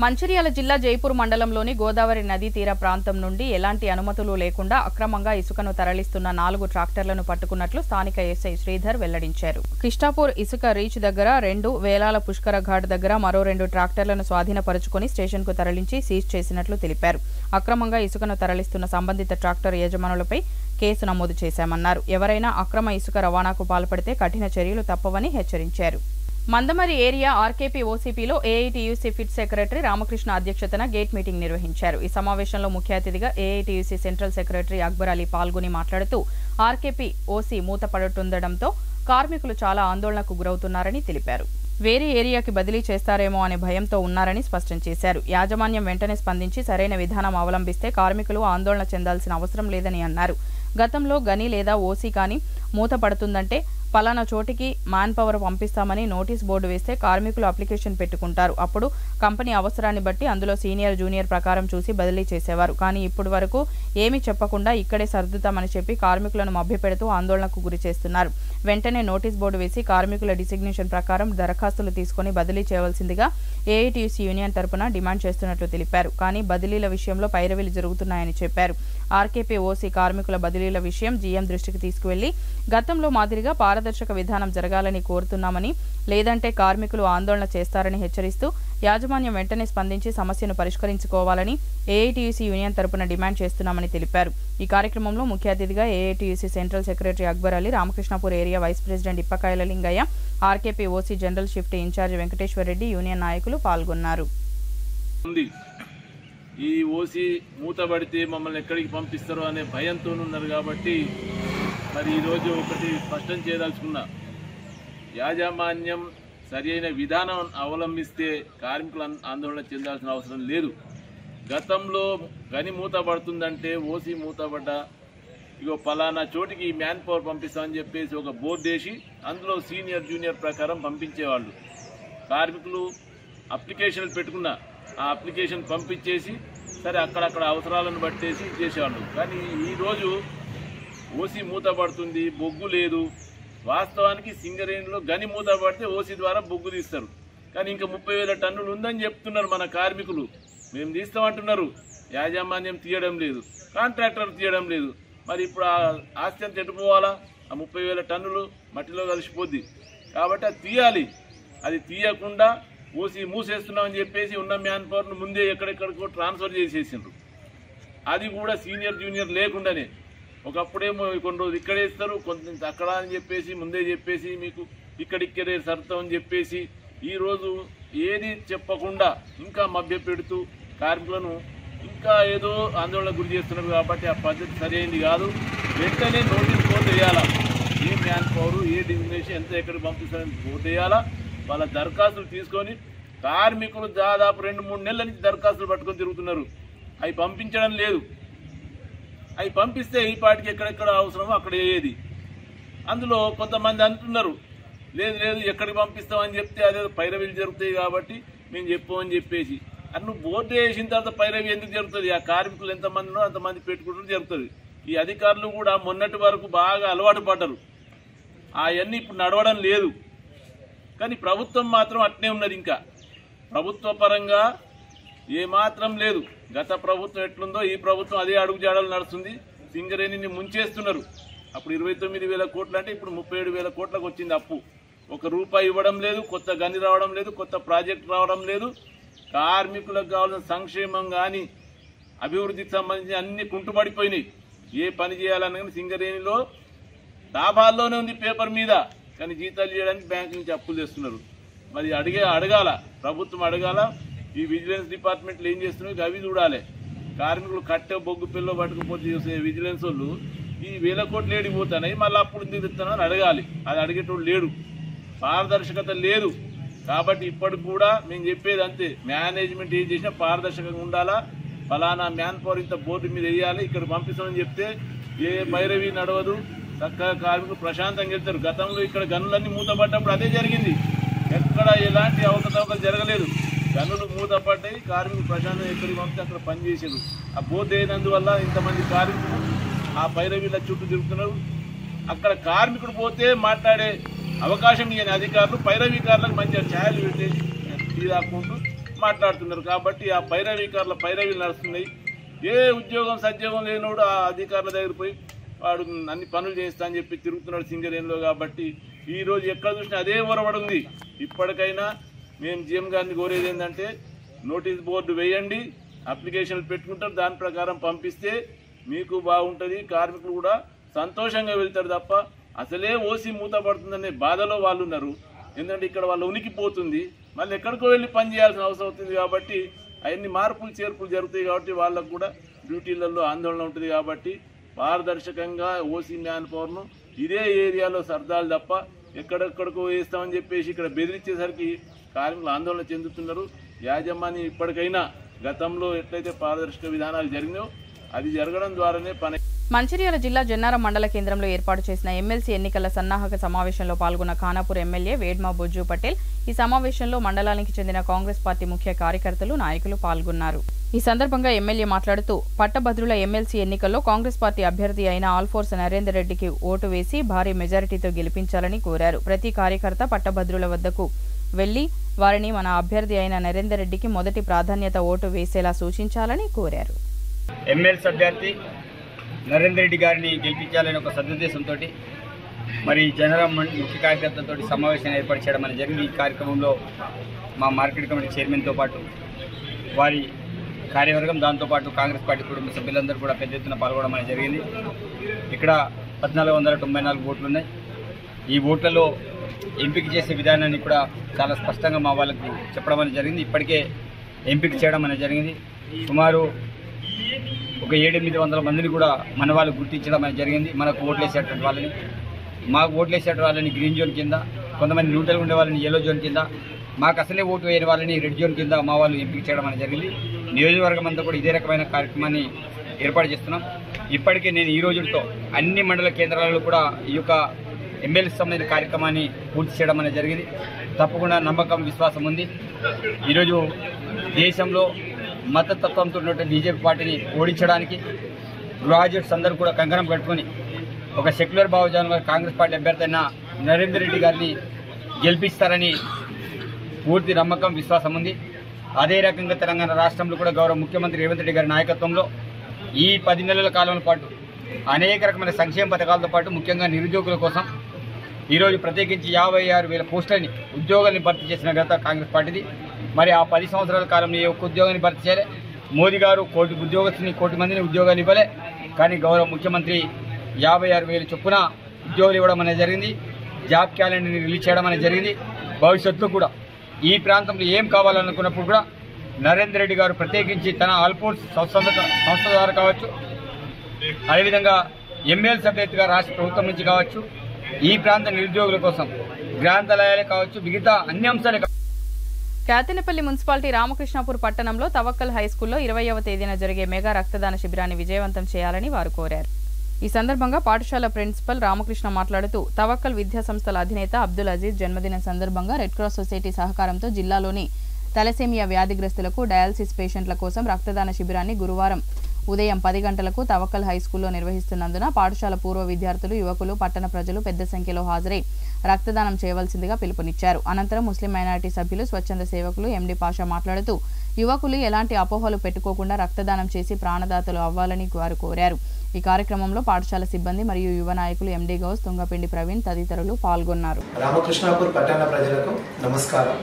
మంచిర్యాల జిల్లా జైపూర్ మండలంలోని గోదావరి నదీ తీర ప్రాంతం నుండి ఎలాంటి అనుమతులు లేకుండా అక్రమంగా ఇసుకను తరలిస్తున్న 4 ట్రాక్టర్లను పట్టుకున్నట్లు స్థానిక ఎస్ఐ శ్రీధర్ వెల్లడించారు. కృష్ణాపూర్ ఇసుక రీచ్ దగ్గర 2, వేలాల పుష్కర ఘాట్ దగ్గర మరో 2 ట్రాక్టర్లను స్వాధీనపరుచుకుని స్టేషన్కు తరలించి సీజ్ చేసినట్లు తెలిపారు. అక్రమంగా ఇసుకను తరలిస్తున్న సంబంధిత ట్రాక్టర్ యజమానులపై కేసు నమోదు చేశామన్నారు. ఎవరైనా అక్రమ ఇసుక రవాణాకు పాల్పడితే కఠిన చర్యలు తప్పవని హెచ్చరించారు. మందమరి ఏరియా ఆర్కేపీ ఓసీపీలో ఏఐటీయూసీ ఫిట్ సెక్రటరీ రామకృష్ణ అధ్యక్షతన గేట్ మీటింగ్ నిర్వహించారు. ఈ సమావేశంలో ముఖ్య అతిథిగా AITUC central secretary Akbar Ali పాల్గొని మాట్లాడుతూ ఆర్కేపీ ఓసీ మూతపడుతుండటంతో కార్మికులు చాలా ఆందోళనకు గురవుతున్నారని తెలిపారు. వేరే ఏరియాకి బదిలీ చేస్తారేమో అనే భయంతో ఉన్నారని స్పష్టం చేశారు. యాజమాన్యం వెంటనే స్పందించి సరైన విధానం అవలంబిస్తే కార్మికులు ఆందోళన చెందాల్సిన అవసరం లేదని అన్నారు. గతంలో గని లేదా ఓసీ కానీ మూతపడుతుందంటే పలానా చోటికి మ్యాన్ పవర్ పంపిస్తామని నోటీస్ బోర్డు వేస్తే కార్మికులు అప్లికేషన్ పెట్టుకుంటారు. అప్పుడు కంపెనీ అవసరాన్ని బట్టి అందులో సీనియర్ జూనియర్ ప్రకారం చూసి బదిలీ చేసేవారు. కానీ ఇప్పుడు వరకు ఏమీ చెప్పకుండా ఇక్కడే సర్దుతామని చెప్పి కార్మికులను మభ్యపెడుతూ ఆందోళనకు గురి చేస్తున్నారు. వెంటనే నోటీస్ బోర్డు వేసి కార్మికుల డిసిగ్నేషన్ ప్రకారం దరఖాస్తులు తీసుకుని బదిలీ చేయవలసిందిగా ఏఐటీయూసీ యూనియన్ తరపున డిమాండ్ చేస్తున్నట్లు తెలిపారు. కానీ బదిలీల విషయంలో పైరవీలు జరుగుతున్నాయని చెప్పారు. ఆర్కేపీ ఓసీ కార్మికుల బదిలీల విషయం జీఎం దృష్టికి తీసుకువెళ్లి గతంలో మాదిరిగా పారదర్శక విధానం జరగాలని కోరుతున్నామని, లేదంటే కార్మికులు ఆందోళన చేస్తారని హెచ్చరిస్తూ యాజమాన్యం వెంటనే స్పందించి సమస్యను పరిష్కరించుకోవాలని ఏఐటీయూసీ యూనియన్ తరపున డిమాండ్ చేస్తున్నామని తెలిపారు. ఈ కార్యక్రమంలో ముఖ్య అతిథిగా AITUC central secretary Akbar Ali, Ramakrishnapur area vice president Ippakayala Lingaiah, RKP OC general shift incharge Venkateshwar Reddy, union నాయకులు పాల్గొన్నారు. ఈ ఓసీ మూతబడితే మమ్మల్ని ఎక్కడికి పంపిస్తారో అనే భయంతో ఉన్నారు కాబట్టి మరి ఈరోజు ఒకటి స్పష్టం చేయదలుచుకున్నా, యాజమాన్యం సరి అయిన విధానం అవలంబిస్తే కార్మికులు ఆందోళన చెందాల్సిన అవసరం లేదు. గతంలో గని మూతబడుతుందంటే ఓసీ మూతబడ్డా ఇగో పలానా చోటికి మ్యాన్ పవర్ పంపిస్తామని చెప్పేసి ఒక బోర్డు వేసి అందులో సీనియర్ జూనియర్ ప్రకారం పంపించేవాళ్ళు. కార్మికులు అప్లికేషన్లు పెట్టుకున్న ఆ అప్లికేషన్ పంపించేసి సరే అక్కడక్కడ అవసరాలను బట్టేసి చేసేవాళ్ళు. కానీ ఈరోజు ఓసీ మూతపడుతుంది, బొగ్గు లేదు. వాస్తవానికి సింగరేణిలో గని మూతపడితే ఓసీ ద్వారా బొగ్గు తీస్తారు. కానీ ఇంకా 30,000 టన్నులు ఉందని చెప్తున్నారు మన కార్మికులు. మేము తీస్తామంటున్నారు, యాజమాన్యం తీయడం లేదు, కాంట్రాక్టర్ తీయడం లేదు. మరి ఇప్పుడు ఆ ఆస్తి అంతా ఎట్టుపోవాలా? ఆ 30,000 టన్నులు మట్టిలో కలిసిపోద్ది. కాబట్టి అది తీయాలి. అది తీయకుండా మూసేస్తున్నామని చెప్పేసి ఉన్న మ్యాన్ పవర్ను ముందే ఎక్కడెక్కడికో ట్రాన్స్ఫర్ చేసేసిండ్రు. అది కూడా సీనియర్ జూనియర్ లేకుండానే ఒకప్పుడేమో కొన్ని రోజులు ఇక్కడే ఇస్తారు, కొంత అక్కడ అని చెప్పేసి ముందే చెప్పేసి మీకు ఇక్కడిక్కడే సర్తం అని చెప్పేసి ఈరోజు ఏది చెప్పకుండా ఇంకా మభ్య పెడుతూ కార్మికులను ఇంకా ఏదో ఆందోళన గురి చేస్తున్నారు. కాబట్టి ఆ పద్ధతి సరైనది కాదు. వెంటనే నోటీస్ బోర్డు వేయాలా, ఏ మ్యాన్ పవర్ ఏ డిజిగ్నేషన్ ఎంత ఎక్కడికి పంపిస్తారని బోర్డు వేయాలా. వాళ్ళ దరఖాస్తులు తీసుకొని కార్మికులు దాదాపు 2-3 నెలల నుంచి దరఖాస్తులు పట్టుకొని తిరుగుతున్నారు. అవి పంపించడం లేదు. అవి పంపిస్తే ఈ పాటికి ఎక్కడెక్కడ అవసరమో అక్కడ వేయేది. అందులో కొంతమంది అంటున్నారు లేదు లేదు ఎక్కడికి పంపిస్తామని చెప్తే అదే పైరవీలు జరుగుతాయి కాబట్టి మేము చెప్పమని చెప్పేసి. అది నువ్వు బోర్డు వేసిన తర్వాత పైరవి ఎందుకు జరుగుతుంది? ఆ కార్మికులు ఎంతమంది ఉన్నారో అంతమంది పెట్టుకుంటూ జరుగుతుంది. ఈ అధికారులు కూడా మొన్నటి వరకు బాగా అలవాటు పడ్డారు. అవన్నీ ఇప్పుడు నడవడం లేదు. కానీ ప్రభుత్వం మాత్రం అట్నే ఉన్నది. ఇంకా ప్రభుత్వ పరంగా ఏమాత్రం లేదు. గత ప్రభుత్వం ఎట్లుందో ఈ ప్రభుత్వం అదే అడుగుజాడలు నడుస్తుంది. సింగరేణిని ముంచేస్తున్నారు. అప్పుడు 29,000 కోట్లు అంటే ఇప్పుడు 37,000 కోట్లకు వచ్చింది అప్పు. ₹1 ఇవ్వడం లేదు, కొత్త గని రావడం లేదు, కొత్త ప్రాజెక్ట్ రావడం లేదు. కార్మికులకు కావాల్సిన సంక్షేమం కానీ అభివృద్ధికి సంబంధించి అన్ని కుంటుపడిపోయినాయి. ఏ పని చేయాలన్నా కానీ సింగరేణిలో లాభాల్లోనే ఉంది పేపర్ మీద, కానీ జీతాలు చేయడానికి బ్యాంకు నుంచి అప్పులు చేస్తున్నారు. మరి అడగాల ప్రభుత్వం అడగాల. ఈ విజిలెన్స్ డిపార్ట్మెంట్లు ఏం చేస్తున్నారు అవి చూడాలి. కార్మికులు కట్టె బొగ్గు పిల్ల పట్టుకుపోతే చూసే విజిలెన్స్ వాళ్ళు ఈ 1,000 కోట్లు ఏడిపోతున్నాయి, మళ్ళీ అప్పుడు తిరుగుతున్నారని అడగాలి. అది అడిగేటోడు లేడు. పారదర్శకత లేదు. కాబట్టి ఇప్పటికి కూడా మేము చెప్పేది అంతే, మేనేజ్మెంట్ ఏం చేసినా పారదర్శకంగా ఉండాలా. ఫలానా మ్యాన్ పవర్ ఇంత బోర్డు మీద వేయాలి, ఇక్కడ పంపిస్తామని చెప్తే ఏ పైరవి నడవదు. చక్కగా కార్మికులు ప్రశాంతంగా వెళ్తారు. గతంలో ఇక్కడ గనులన్నీ మూతపడ్డప్పుడు అదే జరిగింది. ఎక్కడ ఎలాంటి అవకతవకలు జరగలేదు. గనులు మూతపడ్డాయి, కార్మికులు ప్రశాంతంగా ఎక్కడికి పంపితే అక్కడ పనిచేసారు. ఆ బోర్డు అయినందువల్ల ఇంతమంది కార్మికులు ఆ పైరవీల చుట్టూ తిరుగుతున్నారు. అక్కడ కార్మికుడు పోతే మాట్లాడే అవకాశం ఇవ్వని అధికారులు పైరవీకారులకు మంచిగా ఛాయలు పెట్టేసి తీరాకుంటూ మాట్లాడుతున్నారు. కాబట్టి ఆ పైరవీలు నడుస్తున్నాయి. ఏ ఉద్యోగం సద్యోగం లేనోడు ఆ అధికారుల దగ్గర పోయి వాడు అన్ని పనులు చేస్తా అని చెప్పి తిరుగుతున్నాడు సింగరేణిలో. కాబట్టి ఈరోజు ఎక్కడ చూసినా అదే ఒరవడి ఉంది. ఇప్పటికైనా మేము జీఎం గారిని కోరేది ఏంటంటే నోటీస్ బోర్డు వేయండి, అప్లికేషన్లు పెట్టుకుంటారు, దాని ప్రకారం పంపిస్తే మీకు బాగుంటుంది. కార్మికులు కూడా సంతోషంగా వెళ్తారు తప్ప అసలే ఓసి మూతపడుతుందనే బాధలో వాళ్ళు ఉన్నారు. ఎందుకంటే ఇక్కడ వాళ్ళ ఉనికి పోతుంది, మళ్ళీ ఎక్కడికో వెళ్ళి పని చేయాల్సిన అవసరం అవుతుంది. కాబట్టి అవన్నీ మార్పులు చేర్పులు జరుగుతాయి. కాబట్టి వాళ్ళకు కూడా డ్యూటీలలో ఆందోళన ఉంటుంది. కాబట్టి పారదర్శకంగా ఓసీ మ్యాన్ పవర్ను ఇదే ఏరియాలో సర్దాలు తప్ప ఎక్కడెక్కడికో వేస్తామని చెప్పేసి ఇక్కడ బెదిరించేసరికి కార్మికులు ఆందోళన చెందుతున్నారు. యాజమాన్యం ఇప్పటికైనా గతంలో ఎట్లయితే పారదర్శక విధానాలు జరిగినాయో అది జరగడం ద్వారానే పని. మంచిర్యాల జిల్లా జన్నారం మండల కేంద్రంలో ఏర్పాటు చేసిన ఎమ్మెల్సీ ఎన్నికల సన్నాహక సమావేశంలో పాల్గొన్న ఖానాపూర్ ఎమ్మెల్యే వేడ్మా బుజ్జు పటేల్. ఈ సమావేశంలో మండలానికి చెందిన కాంగ్రెస్ పార్టీ ముఖ్య కార్యకర్తలు, నాయకులు పాల్గొన్నారు. ఈ సందర్భంగా ఎమ్మెల్యే మాట్లాడుతూ పట్టభద్రుల ఎమ్మెల్సీ ఎన్నికల్లో కాంగ్రెస్ పార్టీ అభ్యర్థి అయిన ఆల్ఫోర్స్ నరేందర్ రెడ్డికి ఓటు వేసి భారీ మెజారిటీతో గెలిపించాలని కోరారు. ప్రతి కార్యకర్త పట్టభద్రుల వద్దకు వెళ్లి వారిని మన అభ్యర్థి అయిన నరేందర్ రెడ్డికి మొదటి ప్రాధాన్యత ఓటు వేసేలా సూచించాలని కోరారు. ఎమ్మెల్సీ అభ్యర్థి నరేందర్ రెడ్డి గారిని గెలిపించాలని ఒక సదుద్దేశంతో మరి జనరల్ ముఖ్య కార్యకర్తలతో సమావేశాన్ని ఏర్పాటు చేయడం అనేది జరిగింది. ఈ కార్యక్రమంలో మా మార్కెట్ కమిటీ చైర్మన్తో పాటు వారి కార్యవర్గం, దాంతోపాటు కాంగ్రెస్ పార్టీ కుటుంబ సభ్యులందరూ కూడా పెద్ద ఎత్తున పాల్గొనడం అనేది జరిగింది. ఇక్కడ 1494 ఓట్లు ఉన్నాయి. ఈ ఓట్లలో ఎంపిక చేసే విధానాన్ని కూడా చాలా స్పష్టంగా మా వాళ్ళకు చెప్పడం అనేది జరిగింది. ఇప్పటికే ఎంపిక చేయడం అనేది జరిగింది. సుమారు ఒక 700-800 మందిని కూడా మన వాళ్ళు గుర్తించడం అనేది జరిగింది. మనకు ఓట్లేసేటువంటి వాళ్ళని, మాకు ఓట్లేసేటువంటి వాళ్ళని గ్రీన్ జోన్ కింద, కొంతమంది న్యూట్రల్గా ఉండే వాళ్ళని ఎల్లో జోన్ కింద, మాకు అసలే ఓటు వేయని వాళ్ళని రెడ్ జోన్ కింద మా వాళ్ళు ఎంపిక చేయడం అనేది జరిగింది. నియోజకవర్గం అంతా కూడా ఇదే రకమైన కార్యక్రమాన్ని ఏర్పాటు చేస్తున్నాం. ఇప్పటికే నేను ఈ రోజుతో అన్ని మండల కేంద్రాలలో కూడా ఈ యొక్క ఎమ్మెల్యే సంబంధించిన కార్యక్రమాన్ని పూర్తి చేయడం అనేది జరిగింది. తప్పకుండా నమ్మకం, విశ్వాసం ఉంది. ఈరోజు దేశంలో మతతత్వంతో ఉన్నటువంటి బీజేపీ పార్టీని ఓడించడానికి గ్రాడ్యుయేట్స్ అందరూ కూడా కంకణం కట్టుకొని ఒక సెక్యులర్ భావజాలంగా కాంగ్రెస్ పార్టీ అభ్యర్థి అయిన నరేందర్ రెడ్డి గారిని గెలిపిస్తారని పూర్తి నమ్మకం, విశ్వాసం ఉంది. అదే రకంగా తెలంగాణ రాష్ట్రంలో కూడా గౌరవ ముఖ్యమంత్రి రేవంత్ రెడ్డి గారి నాయకత్వంలో ఈ 10 నెలల కాలం పాటు అనేక రకమైన సంక్షేమ పథకాలతో పాటు ముఖ్యంగా నిరుద్యోగుల కోసం ఈరోజు ప్రత్యేకించి 56,000 పోస్టులని ఉద్యోగాన్ని భర్తీ చేసిన ఘనత కాంగ్రెస్ పార్టీది. మరి ఆ 10 సంవత్సరాల కాలంలో ఏ ఒక్క ఉద్యోగాన్ని భర్తీ చేయలే. మోదీ గారు 1 కోటి ఉద్యోగస్తుని 1 కోటి మందిని ఉద్యోగాలు ఇవ్వలే. కానీ గౌరవ ముఖ్యమంత్రి 56,000 చొప్పున ఉద్యోగాలు ఇవ్వడం అనేది జరిగింది. జాబ్ క్యాలెండర్ని రిలీజ్ చేయడం అనేది జరిగింది. భవిష్యత్తులో కూడా ఈ ప్రాంతంలో ఏం కావాలనుకున్నప్పుడు కూడా నరేందర్ రెడ్డి గారు ప్రత్యేకించి తన ఆల్పోర్ట్స్ సంస్థ ద్వారా కావచ్చు, అదేవిధంగా ఎమ్మెల్సీ అభ్యర్థిగా రాష్ట్ర ప్రభుత్వం నుంచి కావచ్చు, ఈ ప్రాంత నిరుద్యోగుల కోసం గ్రంథాలయాలే కావచ్చు, మిగతా అన్ని అంశాలే. కేతనపల్లి మున్సిపాలిటీ రామకృష్ణాపూర్ పట్టణంలో తవక్కల్ హైస్కూల్లో 20వ తేదీన జరిగే మెగా రక్తదాన శిబిరాన్ని విజయవంతం చేయాలని వారు కోరారు. ఈ సందర్భంగా పాఠశాల ప్రిన్సిపల్ రామకృష్ణ మాట్లాడుతూ తవక్కల్ విద్యా సంస్థల అధినేత అబ్దుల్ అజీజ్ జన్మదిన సందర్భంగా రెడ్ క్రాస్ సొసైటీ సహకారంతో జిల్లాలోని తలసేమియా వ్యాధిగ్రస్తులకు డయాలసిస్ పేషెంట్ల కోసం రక్తదాన శిబిరాన్ని గురువారం ఉదయం 10 గంటలకు తవక్కల్ హైస్కూల్లో నిర్వహిస్తున్నందున పాఠశాల పూర్వ విద్యార్థులు, యువకులు, పట్టణ ప్రజలు పెద్ద సంఖ్యలో హాజరై రక్తదానం చేయవలసిందిగా పిలుపునిచ్చారు. అనంతరం ముస్లిం మైనారిటీ సభ్యులు, స్వచ్ఛంద సేవకులు ఎండి పాషా మాట్లాడుతూ యువకులు ఎలాంటి అపోహలు పెట్టుకోకుండా రక్తదానం చేసి ప్రాణదాతలు అవ్వాలని వారు కోరారు. ఈ కార్యక్రమంలో పాఠశాల సిబ్బంది మరియు యువ నాయకులు ఎండి గౌస్, తుంగపిండి ప్రవీణ్ తదితరులు పాల్గొన్నారు. రామకృష్ణాపూర్ పట్టణ ప్రజలకు నమస్కారం.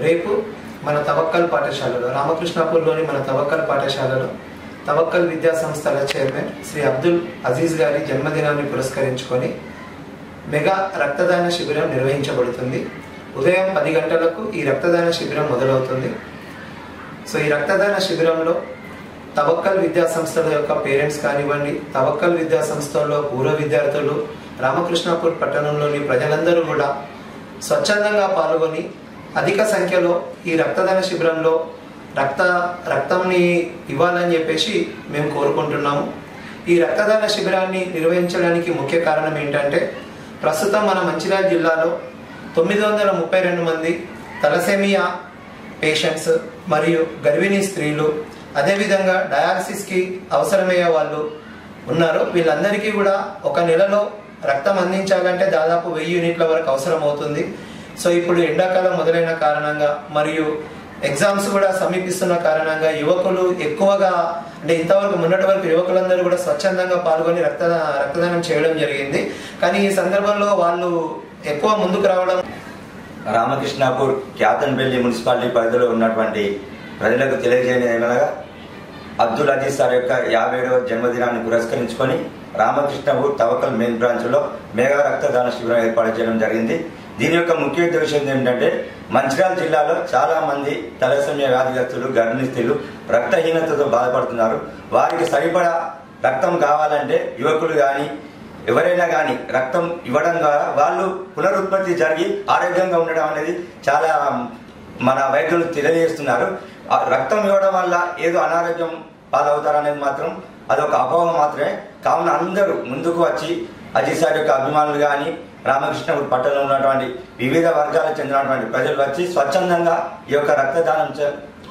రేపు మన తవక్కల్ పాఠశాలలో, రామకృష్ణాపూర్లోని మన తవక్కల్ పాఠశాలలో తవక్కల్ విద్యా సంస్థల చైర్మన్ శ్రీ అబ్దుల్ అజీజ్ గారి జన్మదినాన్ని పురస్కరించుకొని మెగా రక్తదాన శిబిరం నిర్వహించబడుతుంది. ఉదయం 10 గంటలకు ఈ రక్తదాన శిబిరం మొదలవుతుంది. సో ఈ రక్తదాన శిబిరంలో తవక్కల్ విద్యా సంస్థల యొక్క పేరెంట్స్ కానివ్వండి, తవక్కల్ విద్యా సంస్థల్లో పూర్వ విద్యార్థులు, రామకృష్ణాపూర్ పట్టణంలోని ప్రజలందరూ కూడా స్వచ్ఛందంగా పాల్గొని అధిక సంఖ్యలో ఈ రక్తదాన శిబిరంలో రక్తంని ఇవ్వాలని చెప్పేసి మేము కోరుకుంటున్నాము. ఈ రక్తదాన శిబిరాన్ని నిర్వహించడానికి ముఖ్య కారణం ఏంటంటే ప్రస్తుతం మన మంచిర్యాల జిల్లాలో 932 మంది తలసేమియా పేషెంట్స్ మరియు గర్భిణీ స్త్రీలు, అదేవిధంగా డయాలసిస్కి అవసరమయ్యే వాళ్ళు ఉన్నారు. వీళ్ళందరికీ కూడా ఒక నెలలో రక్తం అందించాలంటే దాదాపు 1000 యూనిట్ల వరకు అవసరం అవుతుంది. సో ఇప్పుడు ఎండాకాలం మొదలైన కారణంగా మరియు ఎగ్జామ్స్ కూడా సమీపిస్తున్న కారణంగా యువకులు ఎక్కువగా, అంటే ఇంతవరకు మొన్నటి వరకు యువకులందరూ కూడా స్వచ్ఛందంగా పాల్గొని రక్తదానం చేయడం జరిగింది. కానీ ఈ సందర్భంలో వాళ్ళు ఎక్కువ ముందుకు రావడం. రామకృష్ణాపూర్ కేతనపల్లి మున్సిపాలిటీ పరిధిలో ఉన్నటువంటి ప్రజలకు తెలియజేయనగా అబ్దుల్ అజీజ్ సార్ యొక్క 57వ జన్మదినాన్ని పురస్కరించుకొని రామకృష్ణాపూర్ తవక్కల్ మెయిన్ బ్రాంచ్లో మెగా రక్తదాన శిబిరం ఏర్పాటు చేయడం జరిగింది. దీని యొక్క ముఖ్య ఉద్దేశం ఏంటంటే మంచిర్యాల జిల్లాలో చాలా మంది తలసేమియా వ్యాధిగ్రస్తులు, గర్భిణీ స్త్రీలు రక్తహీనతతో బాధపడుతున్నారు. వారికి సరిపడా రక్తం కావాలంటే యువకులు కానీ ఎవరైనా కానీ రక్తం ఇవ్వడం ద్వారా వాళ్ళు పునరుత్పత్తి జరిగి ఆరోగ్యంగా ఉండడం అనేది చాలా మన వైద్యులు తెలియజేస్తున్నారు. రక్తం ఇవ్వడం వల్ల ఏదో అనారోగ్యం పాలవుతారనేది మాత్రం అదొక అపోహ మాత్రమే. కావున అందరూ ముందుకు వచ్చి అజీజ్ సార్ యొక్క అభిమానులు కానీ రామకృష్ణాపూర్ పట్టణంలో ఉన్నటువంటి వివిధ వర్గాలకు చెందినటువంటి ప్రజలు వచ్చి స్వచ్ఛందంగా ఈ యొక్క రక్తదానం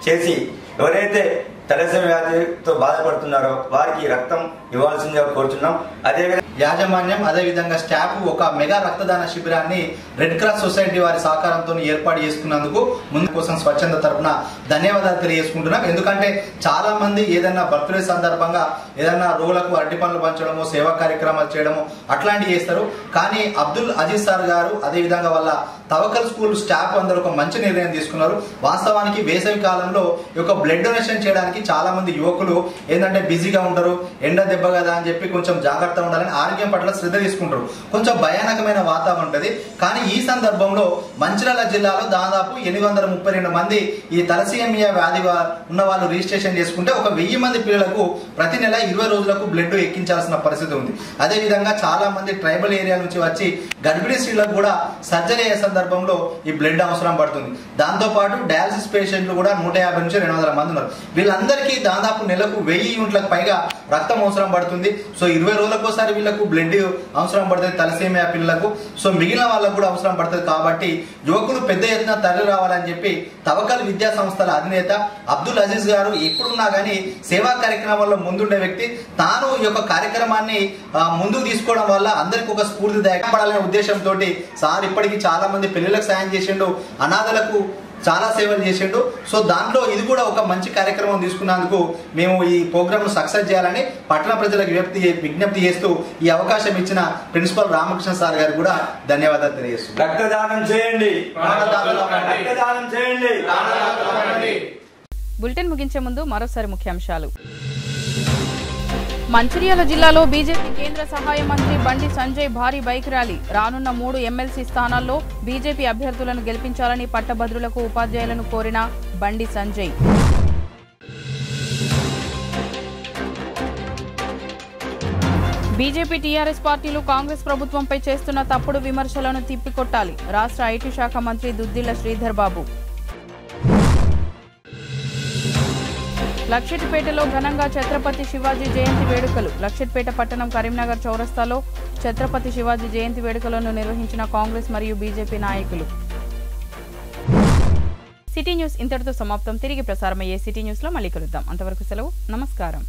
చేసి ఎవరైతే తలసేమియా వ్యాధితో బాధపడుతున్నారో వారికి రక్తం ఇవ్వాల్సిందిగా కోరుతున్నాం. అదేవిధంగా యాజమాన్యం, అదేవిధంగా స్టాఫ్ ఒక మెగా రక్తదాన శిబిరాన్ని రెడ్ క్రాస్ సొసైటీ వారి సహకారంతో ఏర్పాటు చేసుకున్నందుకు ముందు కోసం స్వచ్ఛంద తరఫున ధన్యవాదాలు తెలియజేసుకుంటున్నాం. ఎందుకంటే చాలా మంది ఏదైనా బర్త్డే సందర్భంగా ఏదైనా రోగులకు అరటి పనులు పంచడము, సేవా కార్యక్రమాలు చేయడము అట్లాంటివి చేస్తారు. కానీ అబ్దుల్ అజీజ్ సార్ గారు అదేవిధంగా వాళ్ళ తవక్కల్ స్కూల్ స్టాఫ్ అందరూ ఒక మంచి నిర్ణయం తీసుకున్నారు. వాస్తవానికి వేసవి కాలంలో ఈ యొక్క బ్లడ్ డొనేషన్ చేయడానికి చాలా మంది యువకులు ఏంటంటే బిజీగా ఉంటారు, ఎండ దెబ్బ కదా అని చెప్పి కొంచెం జాగ్రత్తగా ఉండాలని ఆరోగ్యం పట్ల శ్రద్ధ తీసుకుంటారు. కొంచెం భయానకమైన వాతావరణం ఉంటుంది. కానీ ఈ సందర్భంలో మంచిర్యాల జిల్లాలో దాదాపు 832 మంది ఈ తలసేమియా వ్యాధి ఉన్న వాళ్ళు రిజిస్ట్రేషన్ చేసుకుంటే ఒక 1000 మంది పిల్లలకు ప్రతి నెల 20 రోజులకు బ్లడ్ ఎక్కించాల్సిన పరిస్థితి ఉంది. అదేవిధంగా చాలా మంది ట్రైబల్ ఏరియా నుంచి వచ్చి గర్భిణీ స్త్రీలకు కూడా సర్జరీ అయ్యే సందర్భంలో ఈ బ్లడ్ అవసరం పడుతుంది. దాంతోపాటు డయాలసిస్ పేషెంట్లు కూడా 150 నుంచి 200 మంది ఉన్నారు. వీళ్ళందరికీ దాదాపు నెలకు 1000 యూనిట్లకు పైగా రక్తం అవసరం పడుతుంది. సో 20 రోజులకు ఒకసారి వీళ్ళకు బ్లడ్ అవసరం పడుతుంది తలసేమియా పిల్లలకు. సో మిగిలిన వాళ్ళకు కూడా అవసరం పడుతుంది. కాబట్టి యువకులు పెద్ద ఎత్తున తరలి రావాలని చెప్పి తవక్కల్ విద్యా సంస్థల అధినేత అబ్దుల్ అజీజ్ గారు ఎప్పుడున్నా కానీ సేవా కార్యక్రమాల్లో ముందుండే వ్యక్తి. తాను ఈ యొక్క కార్యక్రమాన్ని ముందుకు తీసుకోవడం వల్ల అందరికి ఒక స్ఫూర్తి దయపడాలనే ఉద్దేశంతో సార్ ఇప్పటికీ చాలా మంది పిల్లలకు సాయం చేసిండు, అనాథలకు చాలా సేవలు చేసిండు. సో దాంట్లో ఇది కూడా ఒక మంచి కార్యక్రమం తీసుకున్నందుకు మేము ఈ ప్రోగ్రామ్ను సక్సెస్ చేయాలని పట్టణ ప్రజలకు విజ్ఞప్తి చేస్తూ ఈ అవకాశం ఇచ్చిన ప్రిన్సిపల్ రామకృష్ణ సార్ గారు కూడా ధన్యవాదాలు తెలియజేస్తున్నాం. రక్తదానం చేయండి. బులెటిన్ ముగించే ముందు మరోసారి ముఖ్యాంశాలు. మంచిర్యాల జిల్లాలో బీజేపీ కేంద్ర సహాయ మంత్రి బండి సంజయ్ భారీ బైక్ ర్యాలీ. రానున్న 3 ఎమ్మెల్సీ స్థానాల్లో బీజేపీ అభ్యర్థులను గెలిపించాలని పట్టభద్రులకు ఉపాధ్యాయులను కోరిన బండి సంజయ్. బీజేపీ టీఆర్ఎస్ పార్టీలు కాంగ్రెస్ ప్రభుత్వంపై చేస్తున్న తప్పుడు విమర్శలను తిప్పికొట్టాలి. రాష్ట్ర ఐటీ శాఖ మంత్రి దుద్దిళ్ల శ్రీధర్ బాబు. లక్షిట్పేటలో ఘనంగా ఛత్రపతి శివాజీ జయంతి వేడుకలు. లక్షిట్పేట పట్టణం కరీంనగర్ చౌరస్తాలో ఛత్రపతి శివాజీ జయంతి వేడుకలను నిర్వహించిన కాంగ్రెస్ మరియు బీజేపీ నాయకులు. సిటీ న్యూస్ ఇంతటితో సమాప్తం. తిరిగి ప్రసారమయ్యే సిటీ న్యూస్ లో మళ్ళీ కలుద్దాం. అంతవరకు సెలవు. నమస్కారం.